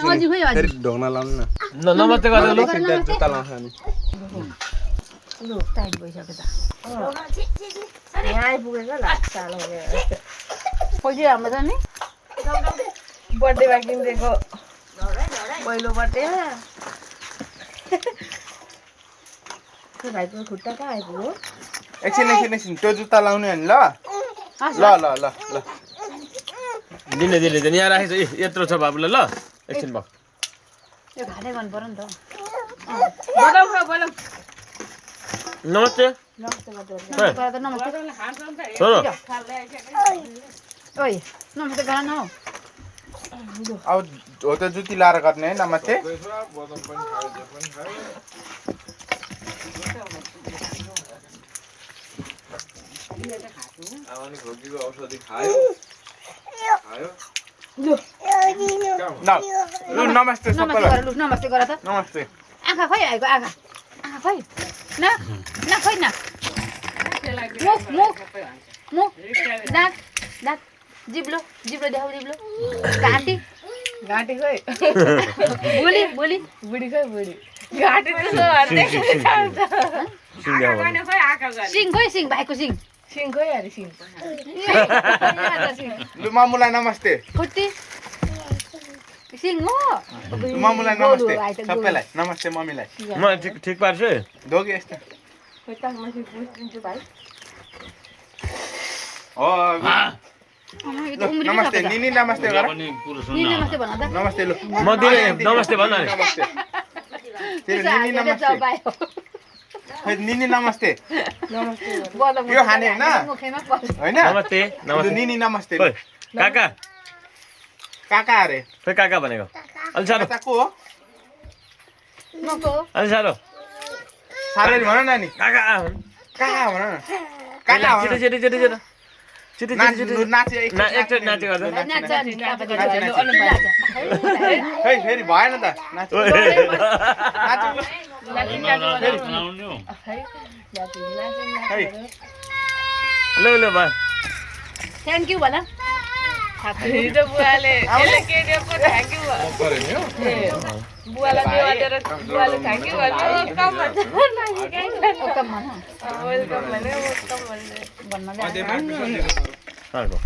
हजुर खोइ हजुर ढोग्न लाउनु न नमस्ते गरेर लु सिधा जुत्ता लाउँछ नि लु टाइट भइसक्यो त यहाँ आइपुगेको लाग्छ पैसा हाम्रो छ नि बर्थडेमा किनिदिएको पहिलो बर्थडेमा त्यो भाइको खुट्टा कहाँ आइपुग्यो एकछिन त्यो जुत्ता लाउने नि ल ल ल ल ल दिने यहाँ राखेछ यत्रो छ बाबुलाई ल एकछिन भयो यो खाँदै गर्नु पर्यो नि त नमस्ते नमस्ते नमस्ते ओइ नमस्ते गर न हौ अब हो त जुत्ती लाएर गर्ने है नमस्ते औषधि खायो नमस्ते सबैलाई नमस्ते गर त नमस्ते आँखा खोइ आएको आँखा खोइ न खोइ न मुख दाँत जिब्लो देखाउ जिब्लो घाँटी खोइ बुढी बुढी खोइ बुढी घाँटी सिङ खोइ सिङ भाइको सिङ खोइ अरे सिङ लु मामुलाई नमस्ते खुट्टी सिङ हो मामुलाई नमस्ते सबैलाई नमस्ते मम्मीलाई म ठिक पार्छु है दोगे यस्तो भाइ हो नमस्ते निनी नमस्ते गर नमस्ते भन त नमस्ते लु म दिने नमस्ते भन नि नमस्ते फेरि निनी नमस्ते खै निनी नमस्ते यो खाने हैन हैन नमस्ते लु निनी नमस्ते ओइ काका काका अरे खै काका भनेको अलि साह्रो काका को हो अलि साह्रो साह्रै भन न नि काका काका भन न काका भन छिटो नाच्यो एकचोटि नाच्यो गर्दा खै फेरि भएन त नाच्यो ल बा थ्याङ्क यू भन हिजो बुवाले यसले के दिएको थ्याङ्क यू बुवालाई देवालेर बुवाले थ्याङ्क यू भन्नु वेलकम भन्छ वेलकम भन वेलकम भने वेलकम भन्ने भन्न अर्को